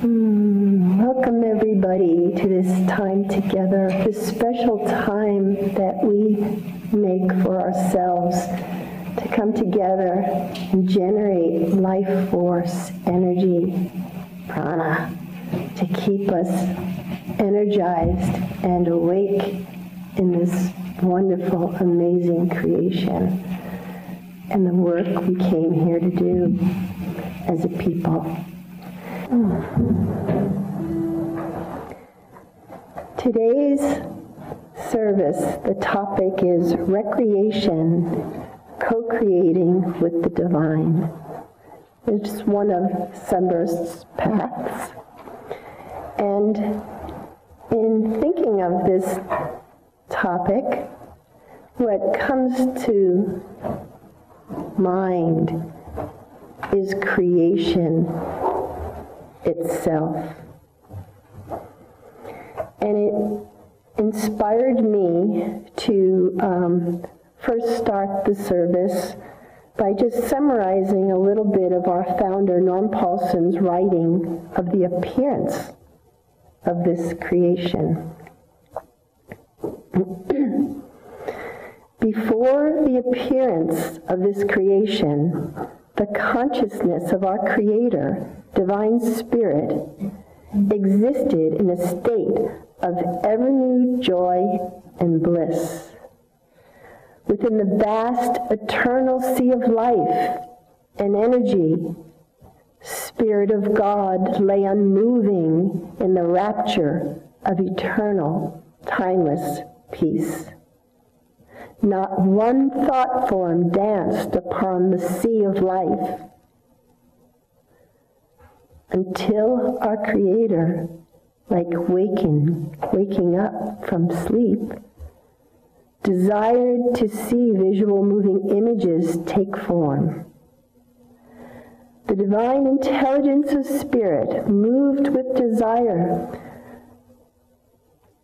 Welcome everybody to this time together, this special time that we make for ourselves to come together and generate life force, energy, prana, to keep us energized and awake in this wonderful, amazing creation and the work we came here to do as a people. Today's service, the topic is recreation, co-creating with the divine. It's one of Sunburst's paths. And in thinking of this topic, what comes to mind is creation itself. And it inspired me to first start the service by just summarizing a little bit of our founder, Norm Paulsen's writing of the appearance of this creation. Before the appearance of this creation, the consciousness of our Creator, Divine Spirit, existed in a state of ever-new joy and bliss. Within the vast, eternal sea of life and energy, Spirit of God lay unmoving in the rapture of eternal, timeless peace. Not one thought form danced upon the sea of life until our Creator, like waking up from sleep, desired to see visual moving images take form. The divine intelligence of Spirit moved with desire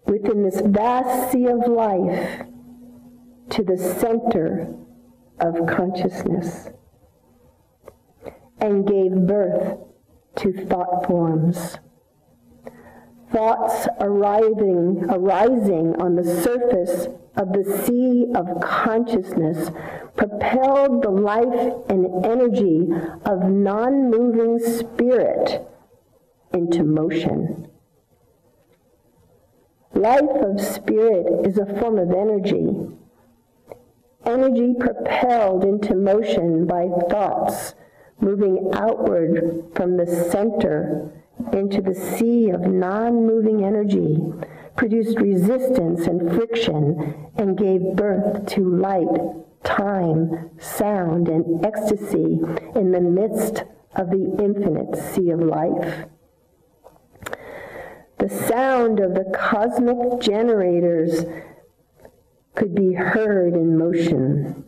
within this vast sea of life to the center of consciousness and gave birth to thought forms. Thoughts arising on the surface of the sea of consciousness propelled the life and energy of non-moving spirit into motion. Life of spirit is a form of energy. Energy propelled into motion by thoughts moving outward from the center into the sea of non-moving energy, produced resistance and friction, and gave birth to light, time, sound, and ecstasy in the midst of the infinite sea of life. The sound of the cosmic generators could be heard in motion.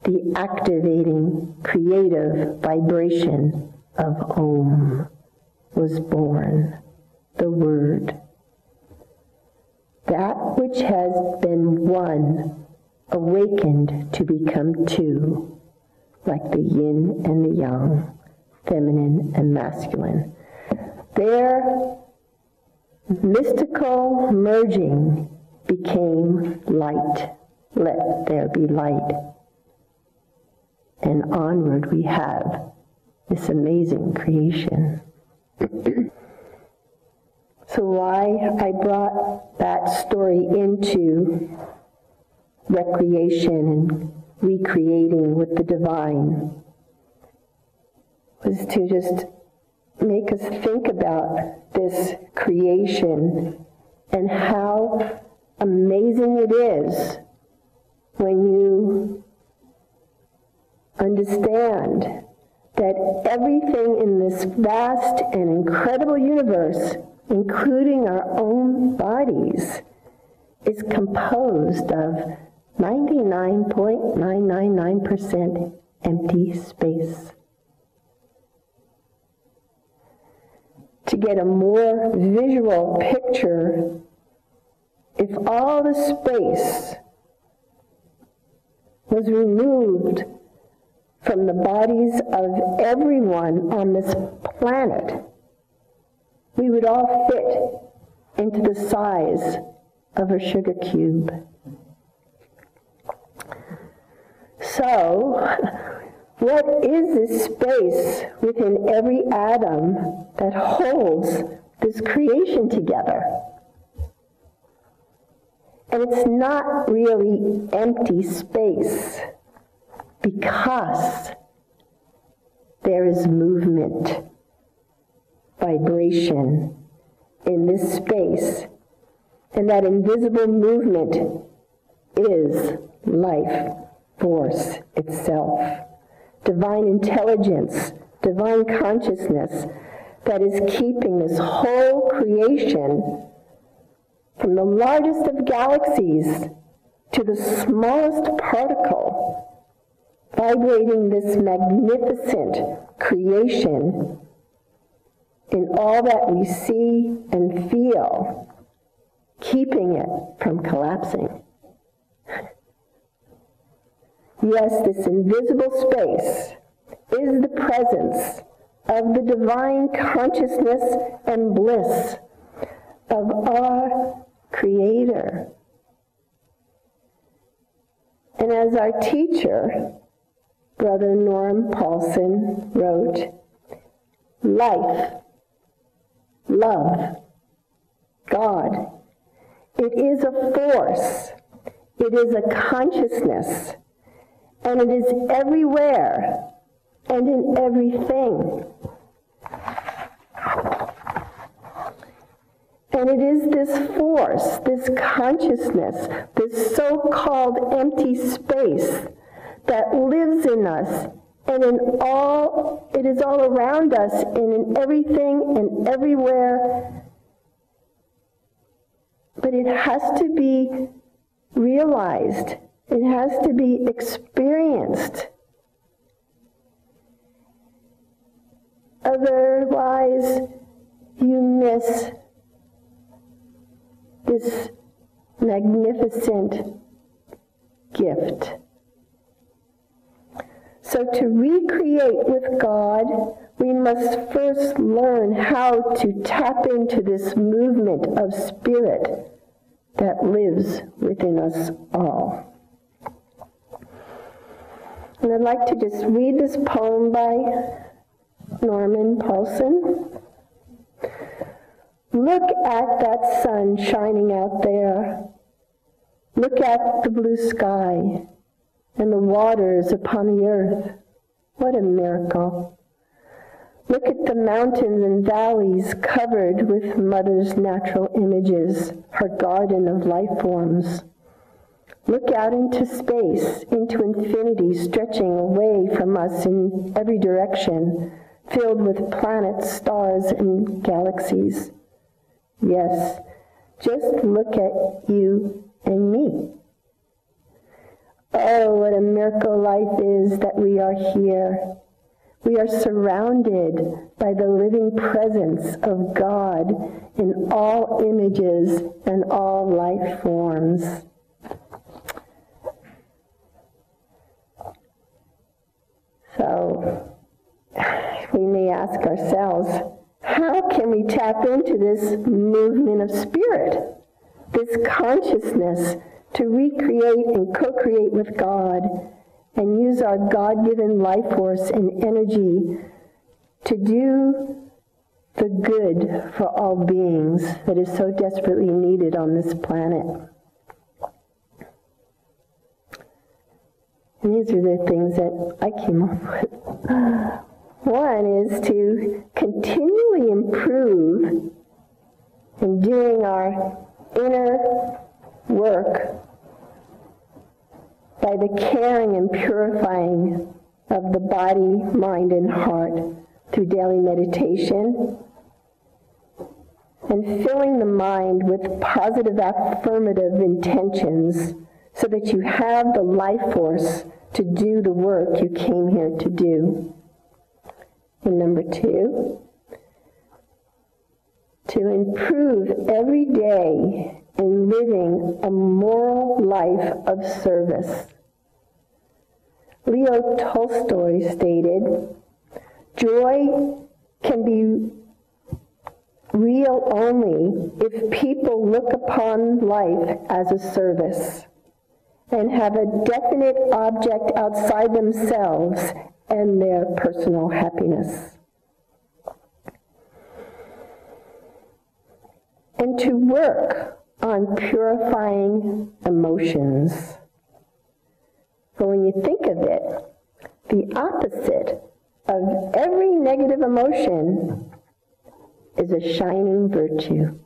The activating, creative vibration of Om was born, the Word. That which has been one awakened to become two, like the yin and the yang, feminine and masculine. Their mystical merging became light. Let there be light. And onward we have this amazing creation. So why I brought that story into recreation and recreating with the divine was to just make us think about this creation and how amazing it is when you understand that everything in this vast and incredible universe, including our own bodies, is composed of 99.999% empty space. To get a more visual picture, if all the space was removed from the bodies of everyone on this planet, we would all fit into the size of a sugar cube. So, what is this space within every atom that holds this creation together? And it's not really empty space, because there is movement, vibration in this space, and that invisible movement is life force itself, divine intelligence, divine consciousness that is keeping this whole creation, from the largest of galaxies to the smallest particle, vibrating this magnificent creation in all that we see and feel, keeping it from collapsing. Yes, this invisible space is the presence of the divine consciousness and bliss of our Creator. And as our teacher, Brother Norm Paulsen, wrote, life, love, God, it is a force, it is a consciousness, and it is everywhere and in everything. And it is this force, this consciousness, this so-called empty space that lives in us, and it is all around us and in everything and everywhere. But it has to be realized. It has to be experienced. Otherwise, you miss this magnificent gift. So to recreate with God, we must first learn how to tap into this movement of spirit that lives within us all. And I'd like to just read this poem by Norman Paulsen. Look at that sun shining out there. Look at the blue sky and the waters upon the earth. What a miracle. Look at the mountains and valleys covered with Mother's natural images, her garden of life forms. Look out into space, into infinity, stretching away from us in every direction, filled with planets, stars, and galaxies. Yes, just look at you and me. Oh, what a miracle life is that we are here. We are surrounded by the living presence of God in all images and all life forms. So, we may ask ourselves, how can we tap into this movement of spirit, this consciousness, to recreate and co-create with God and use our God-given life force and energy to do the good for all beings that is so desperately needed on this planet? And these are the things that I came up with. One is to continually improve in doing our inner work by the caring and purifying of the body, mind, and heart through daily meditation, and filling the mind with positive affirmative intentions so that you have the life force to do the work you came here to do. And number two, to improve every day in living a moral life of service. Leo Tolstoy stated, joy can be real only if people look upon life as a service and have a definite object outside themselves and their personal happiness. And to work on purifying emotions. So when you think of it, the opposite of every negative emotion is a shining virtue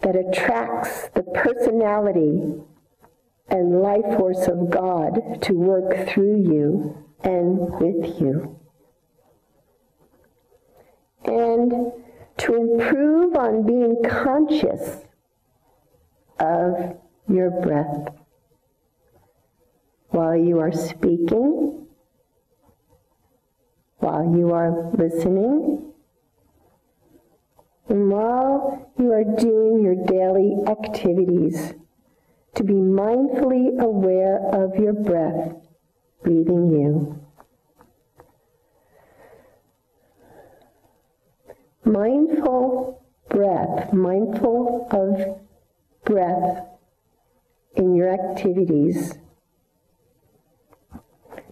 that attracts the personality and life force of God to work through you and with you. And to improve on being conscious of your breath while you are speaking, while you are listening, and while you are doing your daily activities, to be mindfully aware of your breath breathing you. Mindful of breath in your activities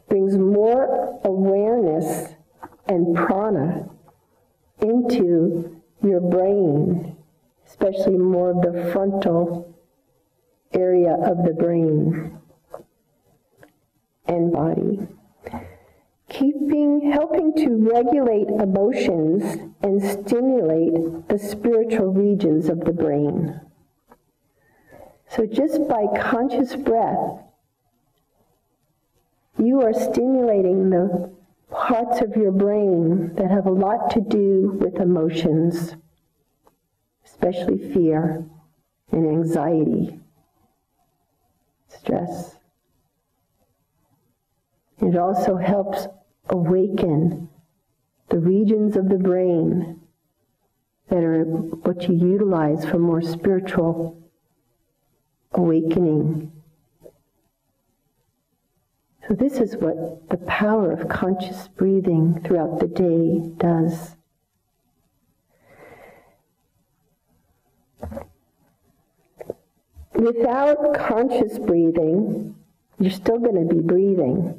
brings more awareness and prana into your brain, especially more of the frontal area of the brain and body. Helping to regulate emotions and stimulate the spiritual regions of the brain. So just by conscious breath, you are stimulating the parts of your brain that have a lot to do with emotions, especially fear and anxiety, stress. It also helps awaken the regions of the brain that are what you utilize for more spiritual awakening. So this is what the power of conscious breathing throughout the day does. Without conscious breathing, you're still going to be breathing.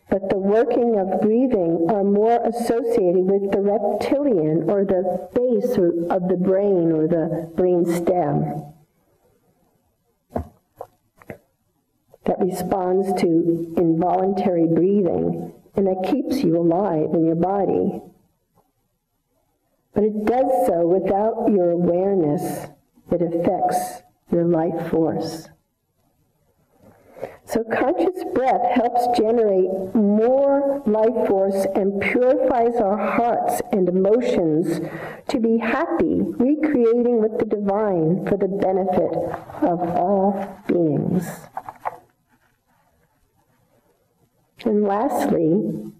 But the working of breathing are more associated with the reptilian or the base of the brain or the brain stem that responds to involuntary breathing and that keeps you alive in your body. But it does so without your awareness that affects your life force. So conscious breath helps generate more life force and purifies our hearts and emotions to be happy, recreating with the divine for the benefit of all beings. And lastly,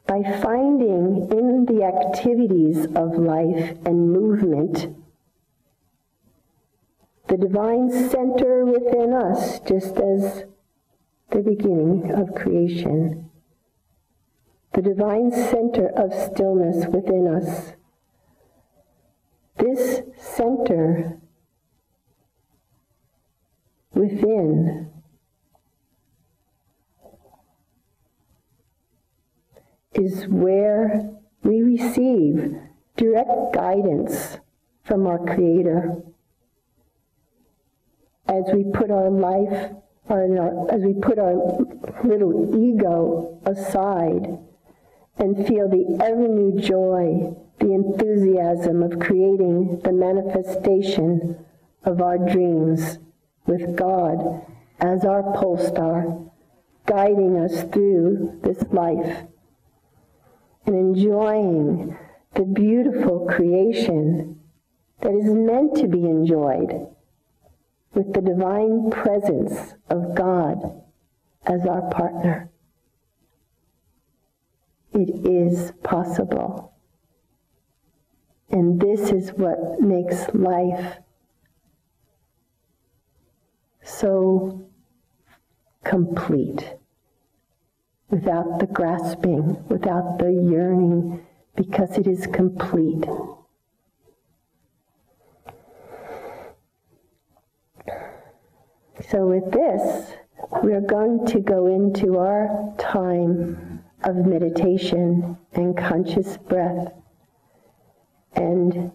by finding in the activities of life and movement the divine center within us, just as the beginning of creation, the divine center of stillness within us. This center within is where we receive direct guidance from our Creator. As we put our life, as we put our little ego aside and feel the ever-new joy, the enthusiasm of creating the manifestation of our dreams with God as our pole star, guiding us through this life and enjoying the beautiful creation that is meant to be enjoyed with the divine presence of God as our partner. It is possible. And this is what makes life so complete, without the grasping, without the yearning because it is complete. So with this, we are going to go into our time of meditation and conscious breath. And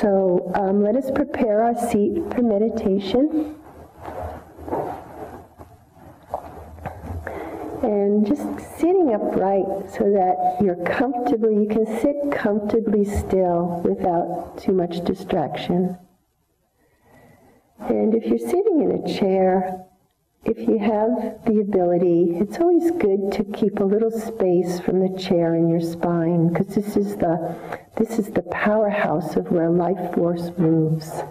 So let us prepare our seat for meditation. And just sitting upright so that you can sit comfortably still without too much distraction. And if you're sitting in a chair, if you have the ability, it's always good to keep a little space from the chair in your spine, because this is the powerhouse of where life force moves,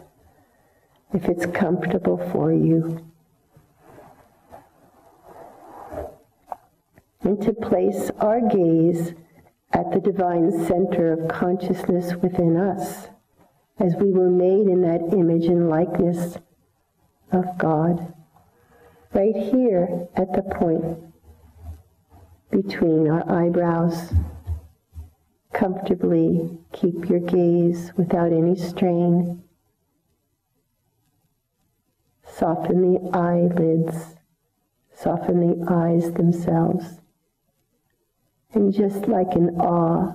if it's comfortable for you. And to place our gaze at the divine center of consciousness within us, as we were made in that image and likeness of God. Right here at the point between our eyebrows. Comfortably keep your gaze without any strain. Soften the eyelids, soften the eyes themselves. And just like in awe,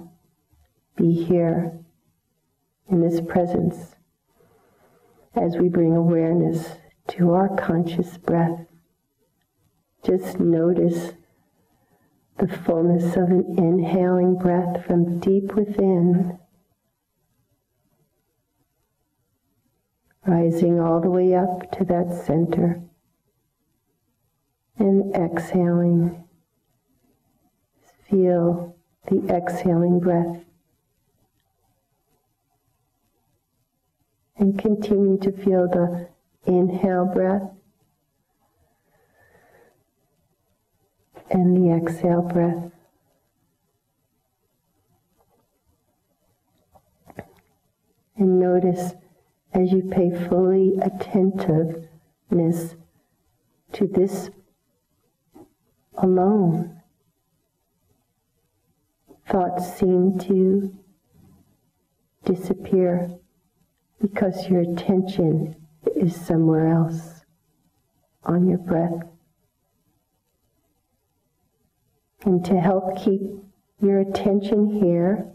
be here in this presence as we bring awareness to our conscious breath. Just notice the fullness of an inhaling breath from deep within, rising all the way up to that center, and exhaling. Feel the exhaling breath, and continue to feel the inhale breath and the exhale breath. And notice as you pay fully attentiveness to this alone, thoughts seem to disappear because your attention is somewhere else on your breath. And to help keep your attention here,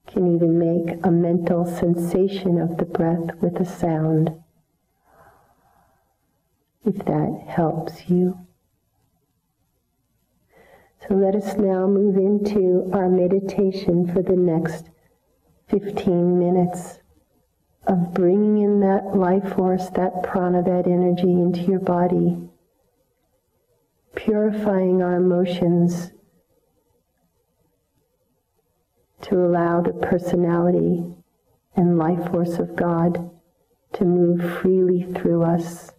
can even make a mental sensation of the breath with a sound, if that helps you. So let us now move into our meditation for the next 15 minutes of bringing in that life force, that prana, that energy into your body, purifying our emotions to allow the personality and life force of God to move freely through us.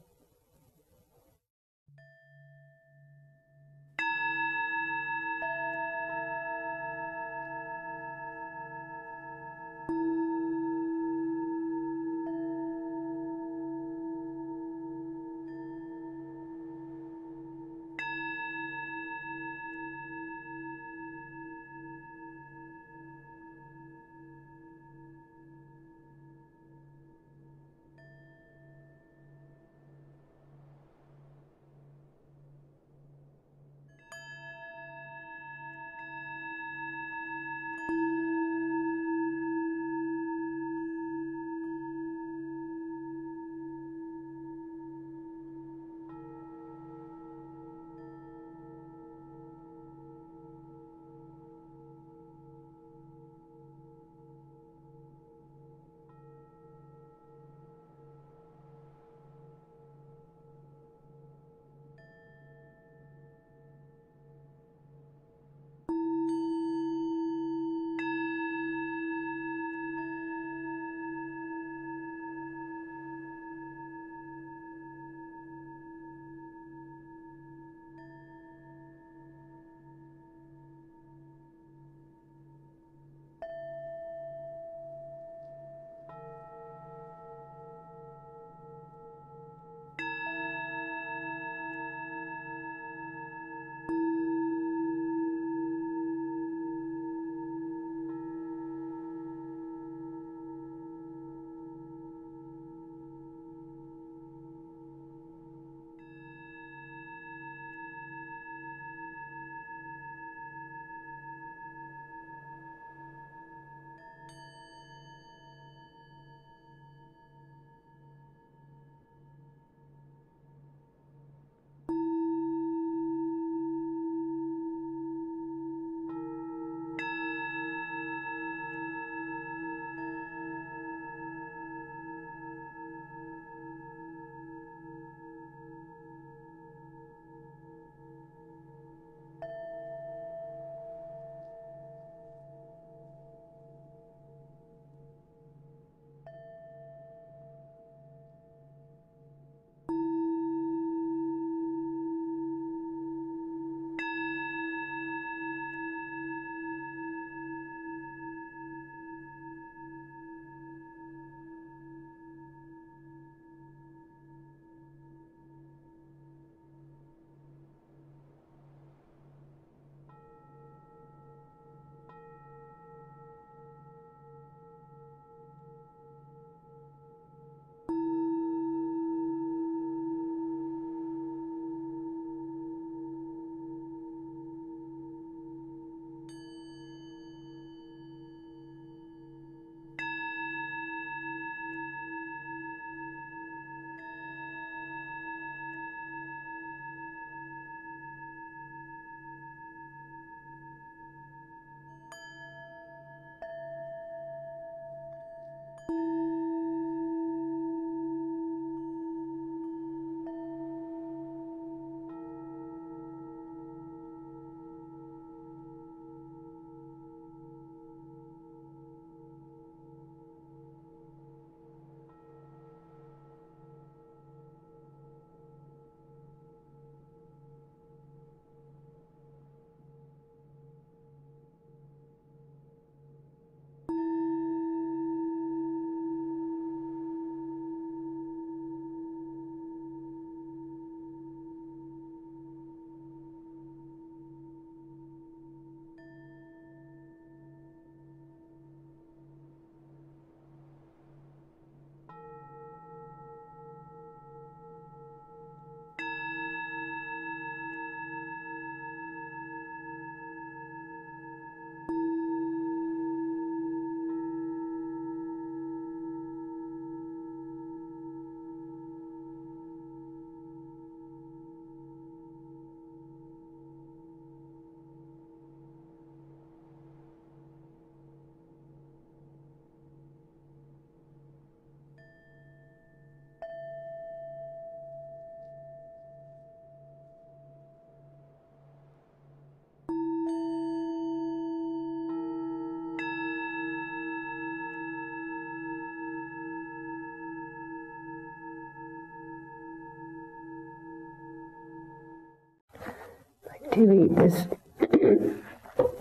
to read this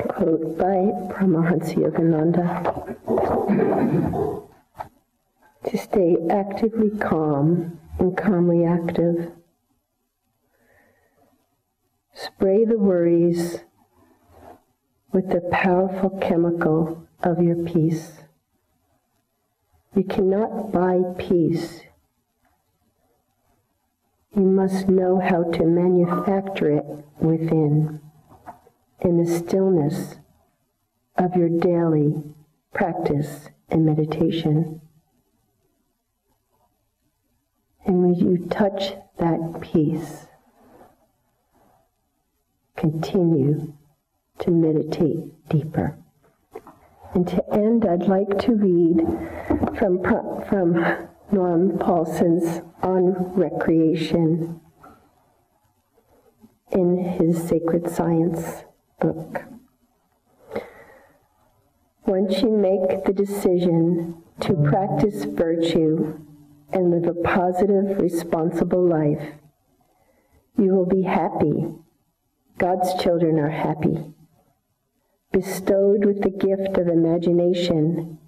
quote by Paramahansa Yogananda. To stay actively calm and calmly active. Spray the worries with the powerful chemical of your peace. You cannot buy peace. You must know how to manufacture it within, in the stillness of your daily practice and meditation. And when you touch that peace, continue to meditate deeper. And to end, I'd like to read from Norm Paulsen's On Recreation in his Sacred Science book. Once you make the decision to practice virtue and live a positive, responsible life, you will be happy. God's children are happy. Bestowed with the gift of imagination,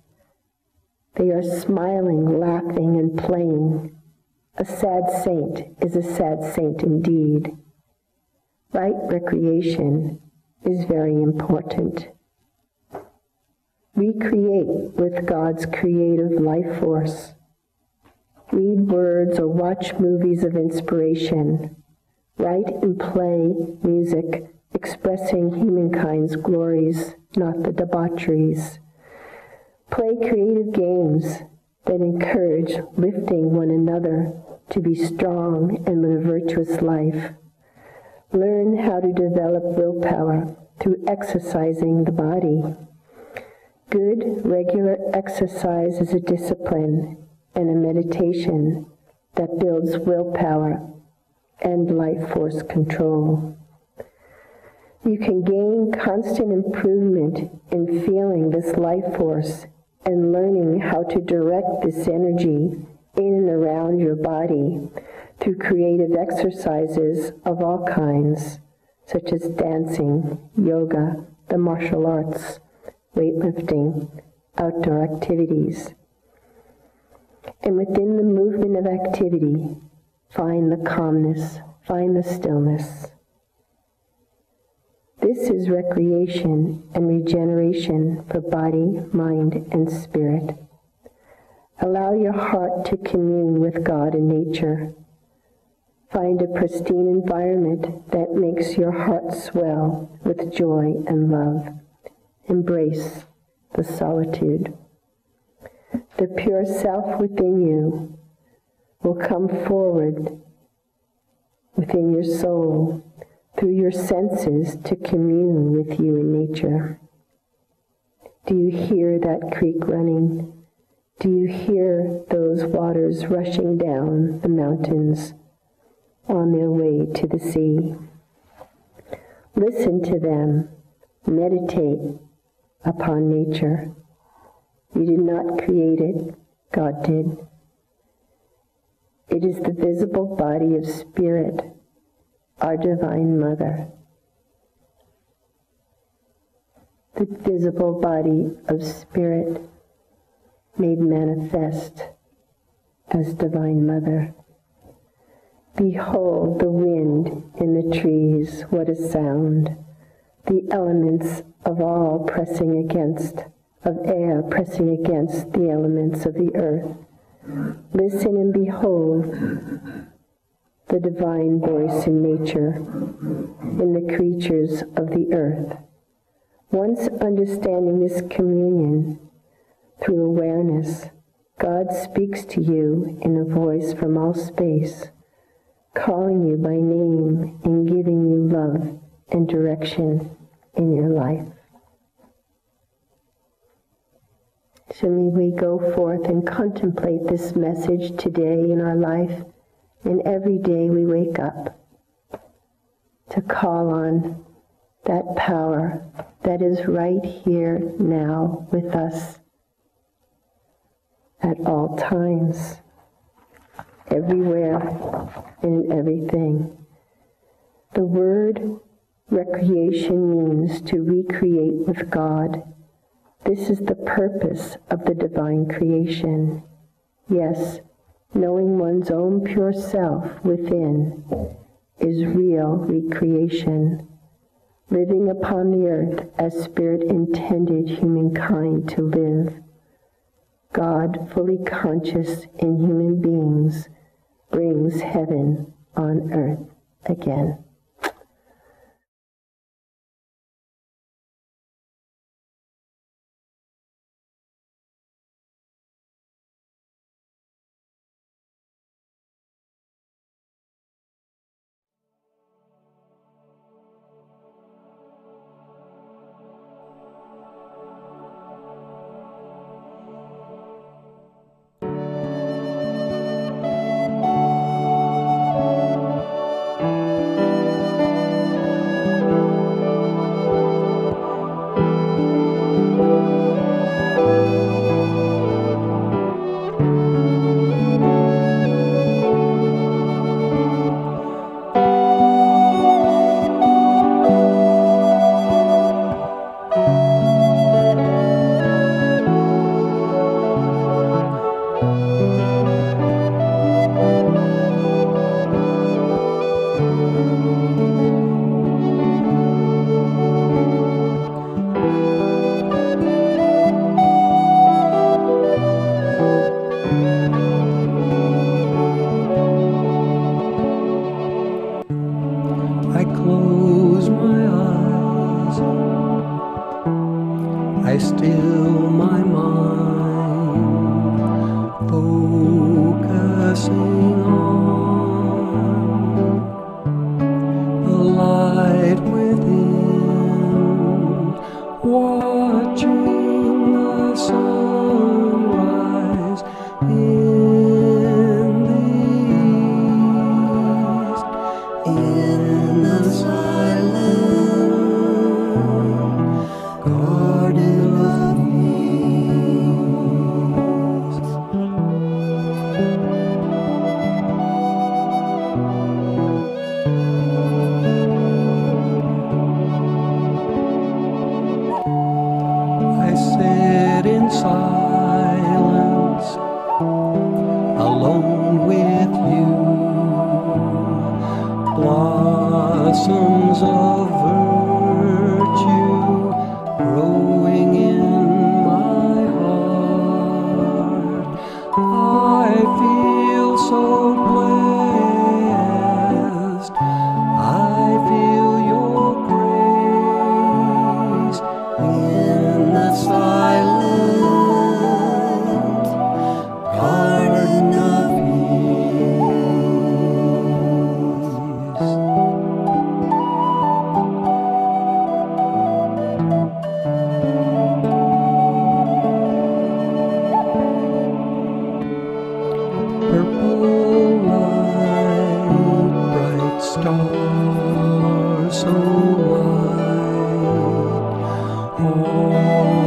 they are smiling, laughing, and playing. A sad saint is a sad saint indeed. Right recreation is very important. Recreate with God's creative life force. Read words or watch movies of inspiration. Write and play music expressing humankind's glories, not the debaucheries. Play creative games that encourage lifting one another to be strong and live a virtuous life. Learn how to develop willpower through exercising the body. Good, regular exercise is a discipline and a meditation that builds willpower and life force control. You can gain constant improvement in feeling this life force and learning how to direct this energy in and around your body through creative exercises of all kinds, such as dancing, yoga, the martial arts, weightlifting, outdoor activities. And within the movement of activity, find the calmness, find the stillness. This is recreation and regeneration for body, mind, and spirit. Allow your heart to commune with God and nature. Find a pristine environment that makes your heart swell with joy and love. Embrace the solitude. The pure self within you will come forward within your soul through your senses to commune with you in nature. Do you hear that creek running? Do you hear those waters rushing down the mountains on their way to the sea? Listen to them. Meditate upon nature. You did not create it, God did. It is the visible body of spirit, our Divine Mother. The visible body of spirit made manifest as Divine Mother. Behold the wind in the trees, what a sound. The elements of all pressing against, of air pressing against the elements of the earth. Listen and behold the divine voice in nature, in the creatures of the earth. Once understanding this communion through awareness, God speaks to you in a voice from all space, calling you by name and giving you love and direction in your life. So may we go forth and contemplate this message today in our life, and every day we wake up to call on that power that is right here now with us at all times, everywhere, and in everything. The Word Recreation means to recreate with God. This is the purpose of the divine creation. Yes, knowing one's own pure self within is real recreation. Living upon the earth as Spirit intended humankind to live. God, fully conscious in human beings, brings heaven on earth again. I still my mind, focusing on the light within, watching the sunrise in the east, in the silent garden of peace. I sit in silence, alone with you, blossoms of virtue growing in my heart. I feel so blessed. I feel your grace in the silent garden of peace. Purple light, bright star, so light, all